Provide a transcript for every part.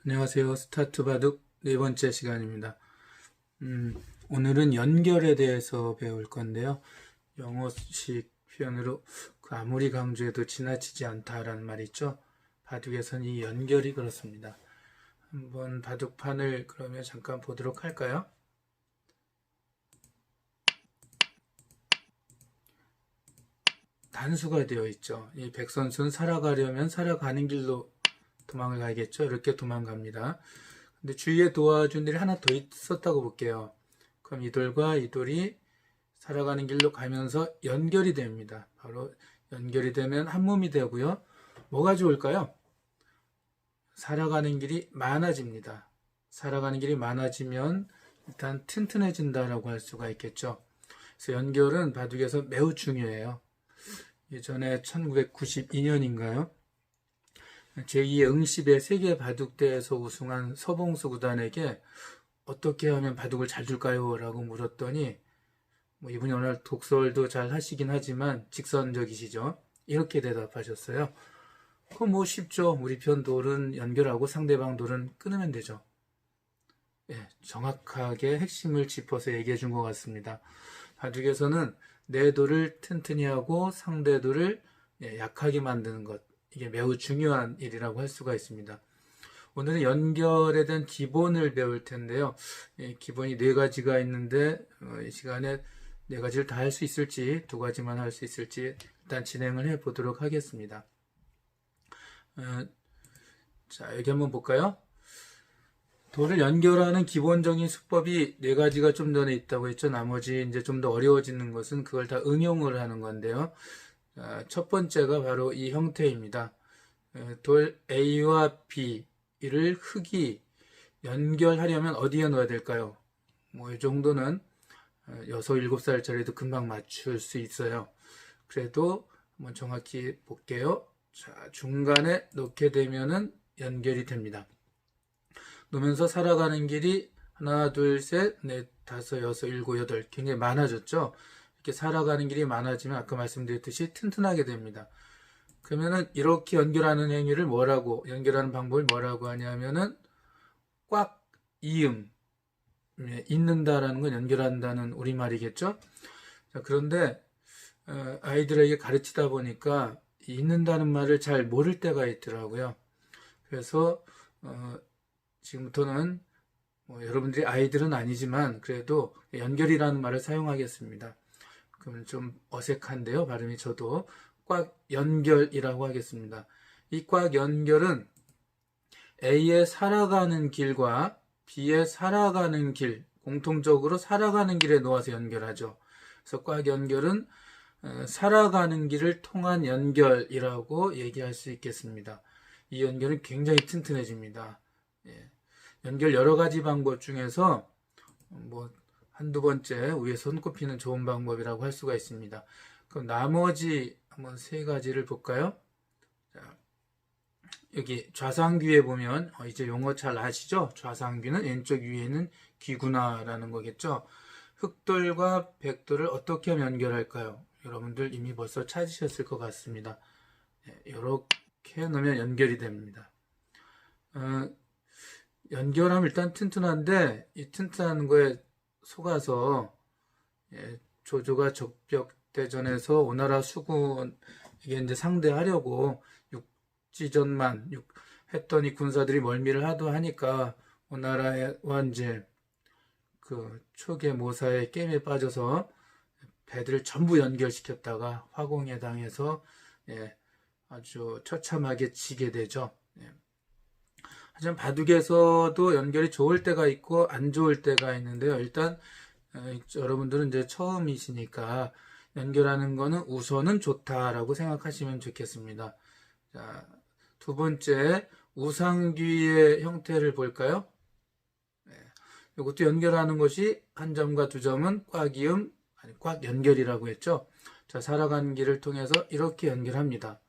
안녕하세요. 스타트 바둑 네 번째 시간입니다. 오늘은 연결에 대해서 배울 건데요. 영어식 표현으로 아무리 강조해도 지나치지 않다라는 말이 있죠. 바둑에선 이 연결이 그렇습니다. 한번 바둑판을 그러면 잠깐 보도록 할까요? 단수가 되어 있죠. 이 백선수는 살아가려면 살아가는 길로 도망을 가야겠죠. 이렇게 도망갑니다. 근데 주위에 도와준 일이 하나 더 있었다고 볼게요. 그럼 이 돌과 이 돌이 살아가는 길로 가면서 연결이 됩니다. 바로 연결이 되면 한 몸이 되고요. 뭐가 좋을까요? 살아가는 길이 많아집니다. 살아가는 길이 많아지면 일단 튼튼해진다라고 할 수가 있겠죠. 그래서 연결은 바둑에서 매우 중요해요. 예전에 1992년인가요? 제2의 응시배 세계 바둑대에서 우승한 서봉수 구단에게 어떻게 하면 바둑을 잘 둘까요? 라고 물었더니 이분이 워낙 독설도 잘 하시긴 하지만 직선적이시죠. 이렇게 대답하셨어요. 그거 쉽죠. 우리 편 돌은 연결하고 상대방 돌은 끊으면 되죠. 예, 정확하게 핵심을 짚어서 얘기해 준 것 같습니다. 바둑에서는 내 돌을 튼튼히 하고 상대 돌을 약하게 만드는 것, 이게 매우 중요한 일이라고 할 수가 있습니다. 오늘은 연결에 대한 기본을 배울 텐데요. 기본이 네 가지가 있는데 이 시간에 네 가지를 다 할 수 있을지, 두 가지만 할 수 있을지 일단 진행을 해 보도록 하겠습니다. 자, 여기 한번 볼까요? 돌을 연결하는 기본적인 수법이 네 가지가 좀 전에 있다고 했죠. 나머지 이제 좀 더 어려워지는 것은 그걸 다 응용을 하는 건데요. 첫 번째가 바로 이 형태입니다. 돌 A와 B를 흙이 연결하려면 어디에 넣어야 될까요? 이 정도는 6, 7살짜리도 금방 맞출 수 있어요. 그래도 한번 정확히 볼게요. 자, 중간에 놓게 되면은 연결이 됩니다. 놓으면서 살아가는 길이 하나, 둘, 셋, 넷, 다섯, 여섯, 일곱, 여덟 굉장히 많아졌죠. 이렇게 살아가는 길이 많아지면 아까 말씀드렸듯이 튼튼하게 됩니다. 그러면은 이렇게 연결하는 행위를 연결하는 방법을 뭐라고 하냐면은 꽉 이음, 잇는다라는 건 연결한다는 우리말이겠죠. 자, 그런데 아이들에게 가르치다 보니까 잇는다는 말을 잘 모를 때가 있더라고요. 그래서 지금부터는 여러분들이 아이들은 아니지만 그래도 연결이라는 말을 사용하겠습니다. 그러면 좀 어색한데요. 발음이 저도 꽉 연결이라고 하겠습니다. 이 꽉 연결은 A의 살아가는 길과 B의 살아가는 길, 공통적으로 살아가는 길에 놓아서 연결하죠. 그래서 꽉 연결은 살아가는 길을 통한 연결이라고 얘기할 수 있겠습니다. 이 연결은 굉장히 튼튼해집니다. 예. 연결 여러 가지 방법 중에서 한두 번째 위에 손꼽히는 좋은 방법이라고 할 수가 있습니다. 그럼 나머지 한번 세 가지를 볼까요? 자, 여기 좌상귀에 보면 이제 용어 잘 아시죠? 좌상귀는 왼쪽 위에는 귀구나라는 거겠죠? 흑돌과 백돌을 어떻게 하면 연결할까요? 여러분들 이미 벌써 찾으셨을 것 같습니다. 이렇게 넣으면 연결이 됩니다. 연결하면 일단 튼튼한데 이 튼튼한 거에 속아서 조조가 적벽대전에서 오나라 수군 이게 이제 상대하려고 육지전만 했더니 군사들이 멀미를 하도 하니까 오나라와 이제 그 초계 모사의 게임에 빠져서 배들을 전부 연결시켰다가 화공에 당해서 아주 처참하게 지게 되죠. 하지만 바둑에서도 연결이 좋을 때가 있고 안 좋을 때가 있는데요. 일단 여러분들은 이제 처음이시니까 연결하는 거는 우선은 좋다라고 생각하시면 좋겠습니다. 자, 두 번째 우상귀의 형태를 볼까요? 이것도 연결하는 것이 한 점과 두 점은 꽉이음, 꽉 연결이라고 했죠. 자, 살아가는 길을 통해서 이렇게 연결합니다.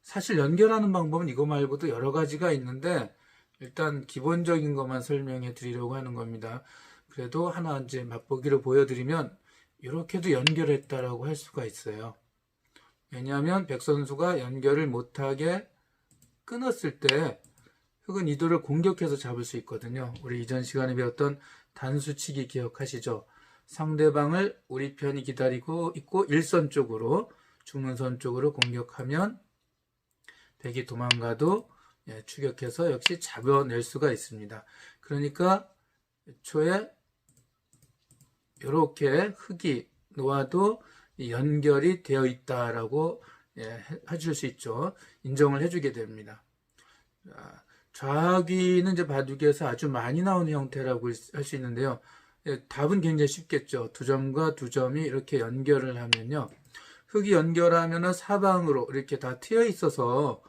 사실 연결하는 방법은 이거 말고도 여러 가지가 있는데 일단 기본적인 것만 설명해 드리려고 하는 겁니다. 그래도 하나 이제 맛보기로 보여드리면 이렇게도 연결했다라고 할 수가 있어요. 왜냐하면 백 선수가 연결을 못하게 끊었을 때 흑은 이 돌을 공격해서 잡을 수 있거든요. 우리 이전 시간에 배웠던 단수치기 기억하시죠? 상대방을 우리 편이 기다리고 있고 일선 쪽으로, 죽는 선 쪽으로 공격하면 백이 도망가도 추격해서 역시 잡아낼 수가 있습니다. 그러니까 애초에 이렇게 흑이 놓아도 연결이 되어 있다라고 해줄 수 있죠. 인정을 해주게 됩니다. 좌귀는 이제 바둑에서 아주 많이 나오는 형태라고 할 수 있는데요. 답은 굉장히 쉽겠죠. 두 점과 두 점이 이렇게 연결을 하면요. 흑이 연결하면은 사방으로 이렇게 다 트여 있어서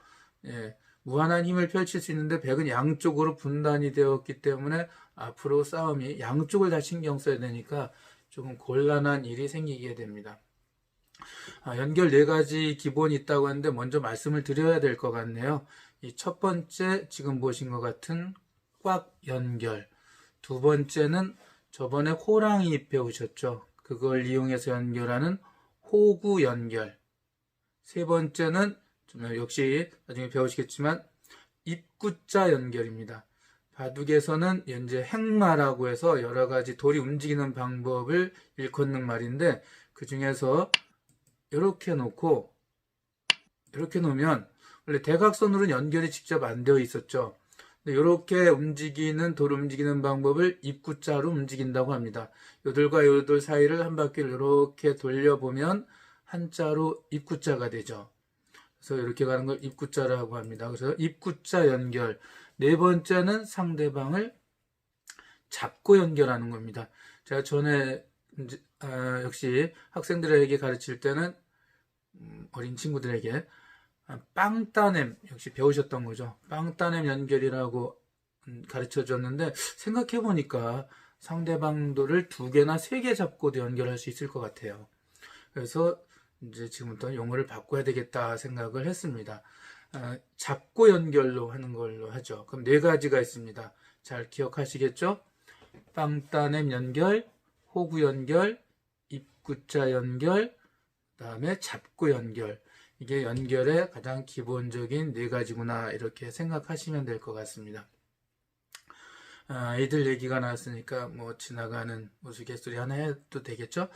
무한한 힘을 펼칠 수 있는데 백은 양쪽으로 분단이 되었기 때문에 앞으로 싸움이 양쪽을 다 신경 써야 되니까 조금 곤란한 일이 생기게 됩니다. 연결 4가지 기본이 있다고 하는데 먼저 말씀을 드려야 될 것 같네요. 이 첫 번째 지금 보신 것 같은 꽉 연결, 두 번째는 저번에 호랑이 배우셨죠. 그걸 이용해서 연결하는 호구 연결, 세 번째는 역시 나중에 배우시겠지만 입구자 연결입니다. 바둑에서는 현재 행마라고 해서 여러 가지 돌이 움직이는 방법을 일컫는 말인데 그 중에서 이렇게 놓고 이렇게 놓으면 원래 대각선으로는 연결이 직접 안 되어 있었죠. 근데 이렇게 움직이는 돌 움직이는 방법을 입구자로 움직인다고 합니다. 요돌과 요돌 사이를 한 바퀴를 이렇게 돌려보면 한자로 입구자가 되죠. 그래서 이렇게 가는 걸 입구자라고 합니다. 그래서 입구자 연결. 네 번째는 상대방을 잡고 연결하는 겁니다. 제가 전에 역시 학생들에게 가르칠 때는 어린 친구들에게 빵따냄 역시 배우셨던 거죠. 빵따냄 연결이라고 가르쳐 줬는데 생각해 보니까 상대방도를 2개나 3개 잡고도 연결할 수 있을 것 같아요. 그래서 이제 지금부터 용어를 바꿔야 되겠다 생각을 했습니다. 잡고 연결로 하는 걸로 하죠. 그럼 4가지가 있습니다. 잘 기억하시겠죠? 빵따냄 연결, 호구 연결, 입구자 연결, 그 다음에 잡고 연결. 이게 연결의 가장 기본적인 4가지구나 이렇게 생각하시면 될 것 같습니다. 아이들 얘기가 나왔으니까 뭐 지나가는 우스갯소리 하나 해도 되겠죠?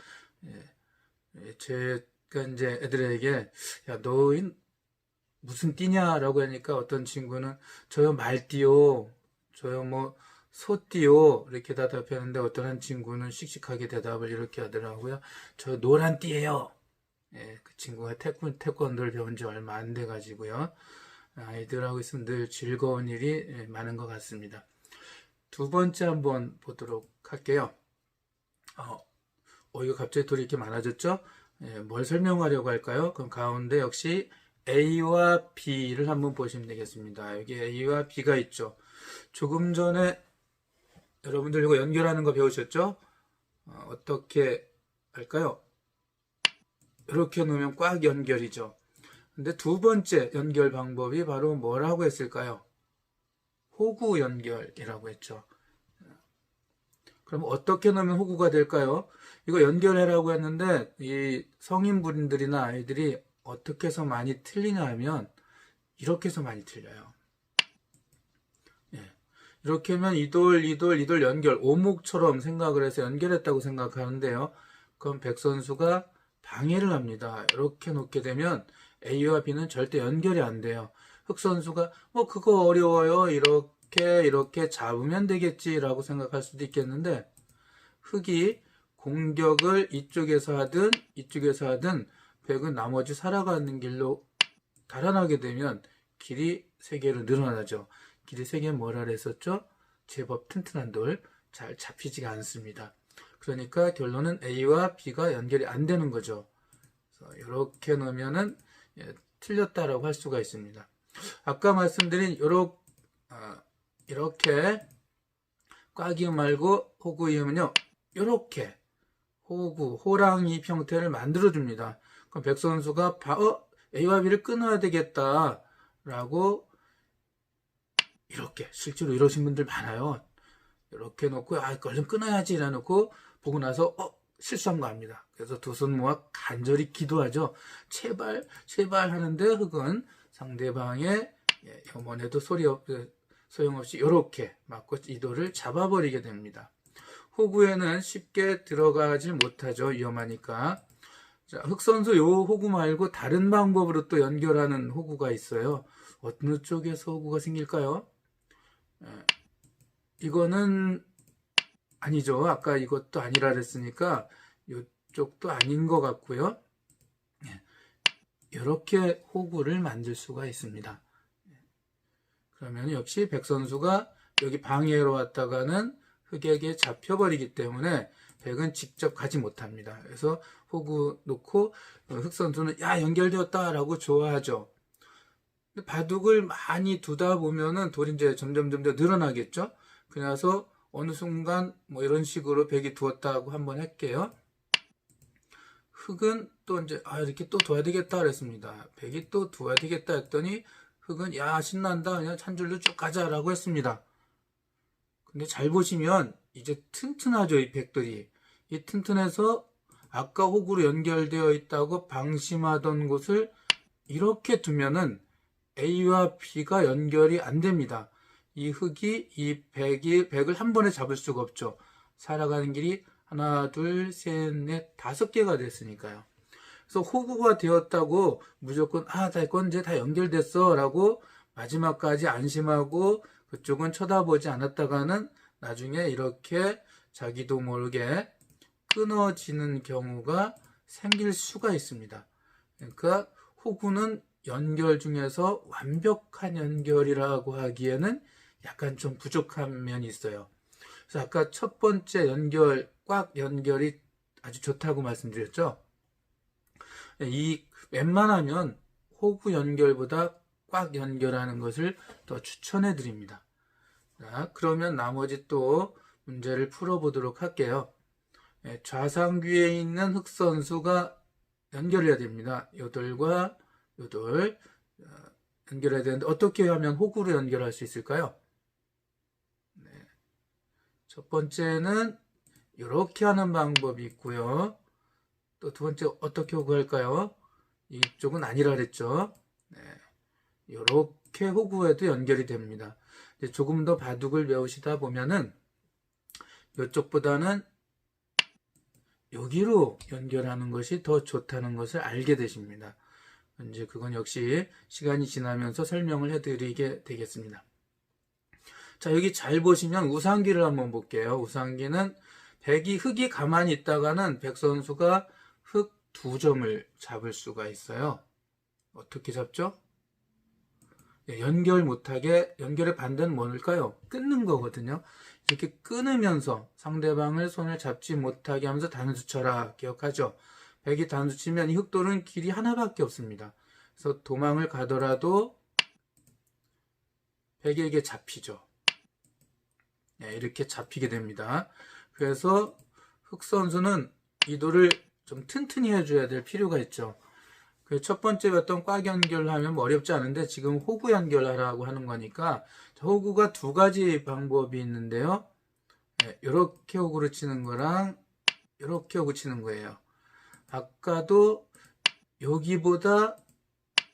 제가 이제 애들에게 야, 너 무슨 띠냐라고 하니까 어떤 친구는 저요 말띠요, 저요 뭐 소띠요 이렇게 대답하는데 어떤 한 친구는 씩씩하게 대답을 이렇게 하더라고요. 저 노란 띠예요. 그 친구가 태권도를 배운 지 얼마 안 돼 가지고요. 아이들하고 있으면 늘 즐거운 일이 많은 것 같습니다. 두 번째 한번 보도록 할게요. 이거 갑자기 돌이 이렇게 많아졌죠? 뭘 설명하려고 할까요? 그럼 가운데 역시 A와 B를 한번 보시면 되겠습니다. 여기 A와 B가 있죠. 조금 전에 여러분들 이거 연결하는 거 배우셨죠? 어떻게 할까요? 이렇게 놓으면 꽉 연결이죠. 근데 두 번째 연결 방법이 바로 뭐라고 했을까요? 호구 연결이라고 했죠. 그럼 어떻게 놓으면 호구가 될까요? 이거 연결해라고 했는데 이 성인분들이나 아이들이 어떻게 해서 많이 틀리냐 하면 이렇게 해서 많이 틀려요. 이렇게 하면 이돌 연결, 오목처럼 생각을 해서 연결했다고 생각하는데요. 그럼 백 선수가 방해를 합니다. 이렇게 놓게 되면 A와 B는 절대 연결이 안 돼요. 흑 선수가 그거 어려워요. 이렇게 잡으면 되겠지라고 생각할 수도 있겠는데 흑이 공격을 이쪽에서 하든 이쪽에서 하든 백은 나머지 살아가는 길로 달아나게 되면 길이 3개로 늘어나죠. 길이 3개 뭐라 그랬었죠? 제법 튼튼한 돌, 잘 잡히지가 않습니다. 그러니까 결론은 A와 B가 연결이 안 되는 거죠. 그래서 이렇게 놓으면은 틀렸다라고 할 수가 있습니다. 아까 말씀드린 이렇게 꽉이음 말고 호구이음은요, 이렇게 호랑이 형태를 만들어 줍니다. 그럼 백 선수가 A와 B를 끊어야 되겠다라고 이렇게 실제로 이러신 분들 많아요. 이렇게 놓고 얼른 끊어야지 이래놓고 보고 나서 실수한 거 압니다. 그래서 두 손 모아 간절히 기도하죠. 제발 하는데 흑은 상대방의 이번에도 소용없이 이렇게 맞고 이 돌을 잡아버리게 됩니다. 호구에는 쉽게 들어가지 못하죠. 위험하니까. 자, 흑선수 요 호구 말고 다른 방법으로 또 연결하는 호구가 있어요. 어느 쪽에서 호구가 생길까요? 이거는 아니죠. 아까 이것도 아니라 그랬으니까 이쪽도 아닌 것 같고요. 이렇게 호구를 만들 수가 있습니다. 그러면 역시 백선수가 여기 방해로 왔다가는 흑에게 잡혀버리기 때문에 백은 직접 가지 못합니다. 그래서 호구 놓고 흑선수는 야 연결되었다 라고 좋아하죠. 바둑을 많이 두다 보면은 돌이 이제 점점 늘어나겠죠. 그래서 어느 순간 뭐 이런 식으로 백이 두었다고 한번 할게요. 흑은 또 이제 이렇게 또 둬야 되겠다 그랬습니다. 백이 또 둬야 되겠다 했더니 흑은 야 신난다 그냥 한 줄로 쭉 가자라고 했습니다. 근데 잘 보시면 이제 튼튼하죠. 이 백들이. 이 튼튼해서 아까 호구로 연결되어 있다고 방심하던 곳을 이렇게 두면은 A와 B가 연결이 안 됩니다. 이 흑이 이 백을 한 번에 잡을 수가 없죠. 살아가는 길이 하나, 둘, 셋, 넷, 5개가 됐으니까요. 그래서 호구가 되었다고 무조건 다 이제 다 연결됐어 라고 마지막까지 안심하고 그쪽은 쳐다보지 않았다가는 나중에 이렇게 자기도 모르게 끊어지는 경우가 생길 수가 있습니다. 그러니까 호구는 연결 중에서 완벽한 연결이라고 하기에는 약간 좀 부족한 면이 있어요. 그래서 아까 첫 번째 연결, 꽉 연결이 아주 좋다고 말씀드렸죠. 이 웬만하면 호구 연결보다 꽉 연결하는 것을 더 추천해 드립니다. 자, 그러면 나머지 또 문제를 풀어보도록 할게요. 좌상귀에 있는 흑선수가 연결해야 됩니다. 요돌과 요돌 연결해야 되는데 어떻게 하면 호구로 연결할 수 있을까요? 첫 번째는 이렇게 하는 방법이 있고요. 또 두 번째 어떻게 호구할까요? 이쪽은 아니라 그랬죠. 이렇게 호구에도 연결이 됩니다. 조금 더 바둑을 배우시다 보면은 이쪽보다는 여기로 연결하는 것이 더 좋다는 것을 알게 되십니다. 이제 그건 역시 시간이 지나면서 설명을 해드리게 되겠습니다. 자, 여기 잘 보시면 우상기를 한번 볼게요. 우상기는 흑이 가만히 있다가는 백 선수가 흑 2점을 잡을 수가 있어요. 어떻게 잡죠? 연결 못하게, 연결의 반대는 뭘까요? 끊는 거거든요. 이렇게 끊으면서 상대방을 손을 잡지 못하게 하면서 단수 쳐라. 기억하죠? 백이 단수 치면 이 흑돌은 길이 하나밖에 없습니다. 그래서 도망을 가더라도 백에게 잡히죠. 이렇게 잡히게 됩니다. 그래서 흑 선수는 이 돌을 좀 튼튼히 해줘야 될 필요가 있죠. 첫 번째 어떤 꽉 연결하면 어렵지 않은데 지금 호구 연결하라고 하는 거니까 호구가 2가지 방법이 있는데요. 이렇게 호구를 치는 거랑 이렇게 호구 치는 거예요. 아까도 여기보다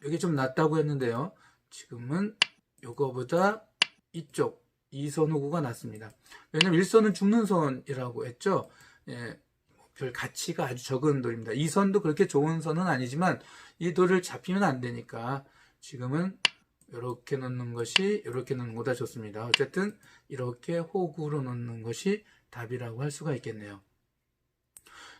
여기 좀 낫다고 했는데요. 지금은 요거보다 이쪽 2선 호구가 낫습니다. 왜냐면 1선은 죽는 선이라고 했죠. 별 가치가 아주 적은 돌입니다. 2선도 그렇게 좋은 선은 아니지만 이 돌을 잡히면 안 되니까 지금은 이렇게 놓는 것이 이렇게 놓는 것보다 좋습니다. 어쨌든 이렇게 호구로 놓는 것이 답이라고 할 수가 있겠네요.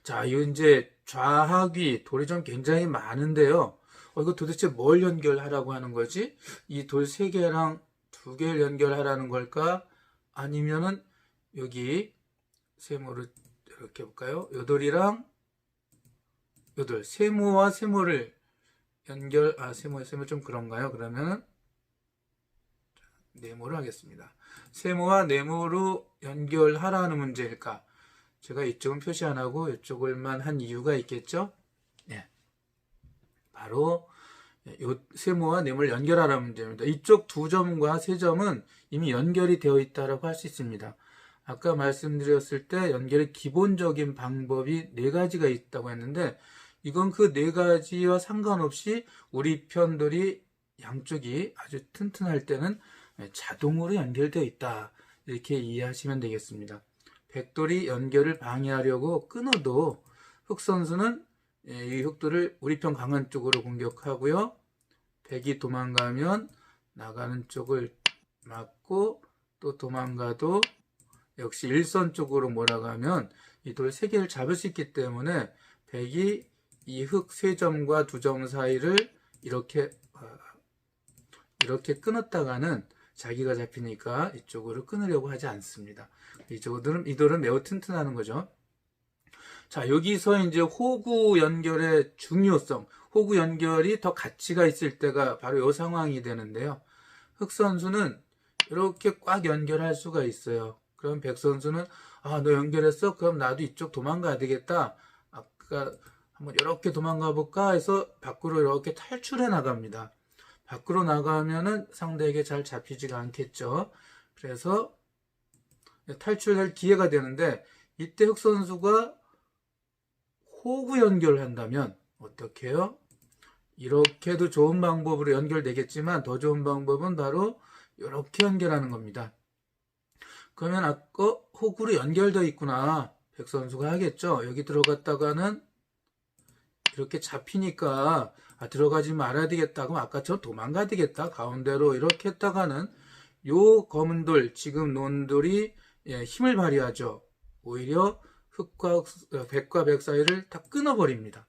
자, 이거 이제 좌하귀 돌이 좀 굉장히 많은데요. 이거 도대체 뭘 연결하라고 하는 거지? 이 돌 3개랑 2개를 연결하라는 걸까? 아니면은 여기 세모를 이렇게 볼까요? 요 돌이랑 요 돌, 세모와 세모를 세모 좀 그런가요? 그러면은 네모를 하겠습니다. 세모와 네모로 연결하라는 문제일까? 제가 이쪽은 표시 안 하고 이쪽을만 한 이유가 있겠죠? 바로 요 세모와 네모를 연결하라는 문제입니다. 이쪽 2점과 3점은 이미 연결이 되어 있다고 할 수 있습니다. 아까 말씀드렸을 때 연결의 기본적인 방법이 4가지가 있다고 했는데 이건 그 4가지와 상관없이 우리 편들이 양쪽이 아주 튼튼할 때는 자동으로 연결되어 있다. 이렇게 이해하시면 되겠습니다. 백돌이 연결을 방해하려고 끊어도 흑선수는 이 흑돌을 우리 편 강한 쪽으로 공격하고요. 백이 도망가면 나가는 쪽을 막고 또 도망가도 역시 일선 쪽으로 몰아가면 이 돌 3개를 잡을 수 있기 때문에 백이 이 흑 3점과 2점 사이를 이렇게 끊었다가는 자기가 잡히니까 이쪽으로 끊으려고 하지 않습니다. 이 돌은 매우 튼튼하는 거죠. 자, 여기서 이제 호구 연결의 중요성, 호구 연결이 더 가치가 있을 때가 바로 이 상황이 되는데요. 흑 선수는 이렇게 꽉 연결할 수가 있어요. 그럼 백 선수는 너 연결했어? 그럼 나도 이쪽 도망가야 되겠다. 아까 한번 이렇게 도망가 볼까 해서 밖으로 이렇게 탈출해 나갑니다. 밖으로 나가면은 상대에게 잘 잡히지가 않겠죠. 그래서 탈출할 기회가 되는데 이때 흑 선수가 호구 연결을 한다면 어떻게 해요? 이렇게도 좋은 방법으로 연결되겠지만 더 좋은 방법은 바로 이렇게 연결하는 겁니다. 그러면 아까 호구로 연결되어 있구나. 백 선수가 하겠죠. 여기 들어갔다가는 이렇게 잡히니까 들어가지 말아야 되겠다. 그럼 아까처럼 도망가야 되겠다. 가운데로 이렇게 했다가는 요 검은 돌, 지금 논 돌이 힘을 발휘하죠. 오히려 백과 백 사이를 다 끊어버립니다.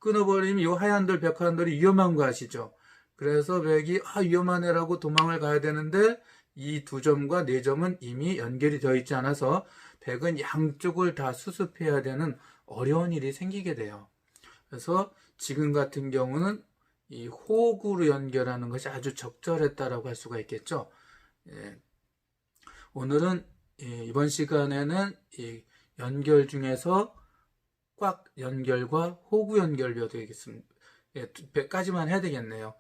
끊어버리면 요 하얀 돌, 백 하얀 돌이 위험한 거 아시죠? 그래서 백이 위험하네라고 도망을 가야 되는데 이 2점과 4점은 이미 연결이 되어 있지 않아서 백은 양쪽을 다 수습해야 되는 어려운 일이 생기게 돼요. 그래서 지금 같은 경우는 이 호구로 연결하는 것이 아주 적절했다라고 할 수가 있겠죠. 오늘은 이번 시간에는 이 연결 중에서 꽉 연결과 호구 연결 배워야겠습니다. 100까지만 해야 되겠네요.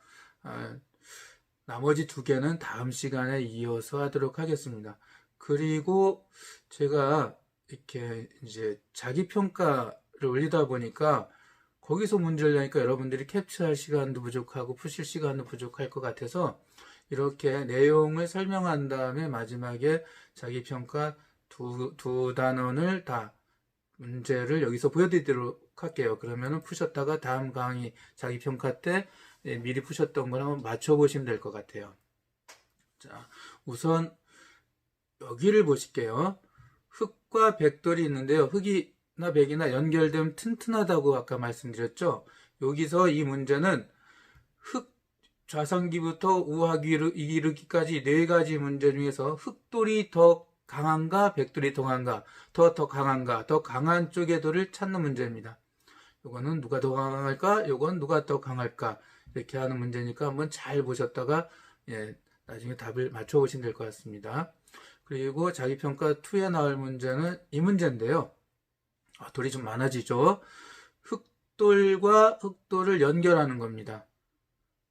나머지 2개는 다음 시간에 이어서 하도록 하겠습니다. 그리고 제가 이렇게 이제 자기평가를 올리다 보니까 거기서 문제를 내니까 여러분들이 캡처할 시간도 부족하고 푸실 시간도 부족할 것 같아서 이렇게 내용을 설명한 다음에 마지막에 자기평가 두 단원을 다 문제를 여기서 보여드리도록 할게요. 그러면은 푸셨다가 다음 강의 자기평가 때 미리 푸셨던 걸 한번 맞춰보시면 될 것 같아요. 자, 우선 여기를 보실게요. 흑과 백돌이 있는데요. 흑이나 백이나 연결되면 튼튼하다고 아까 말씀드렸죠. 여기서 이 문제는 흑 좌상기부터 우하기로 이르기까지 4가지 문제 중에서 흑돌이 더 강한가 백돌이 더 강한가 더 강한가 더 강한 쪽의 돌을 찾는 문제입니다. 요거는 누가 더 강할까? 요건 누가 더 강할까? 이렇게 하는 문제니까 한번 잘 보셨다가 나중에 답을 맞춰보시면 될 것 같습니다. 그리고 자기평가 2에 나올 문제는 이 문제인데요. 돌이 좀 많아지죠. 흑돌과 흑돌을 연결하는 겁니다.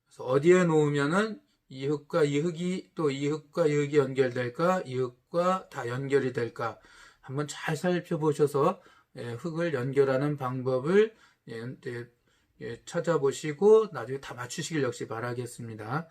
그래서 어디에 놓으면은 이 흑과 이 흑이 또 이 흑과 이 흑이 연결될까? 이 흑과 다 연결이 될까? 한번 잘 살펴보셔서 흑을 연결하는 방법을 찾아보시고 나중에 다 맞추시길 역시 바라겠습니다.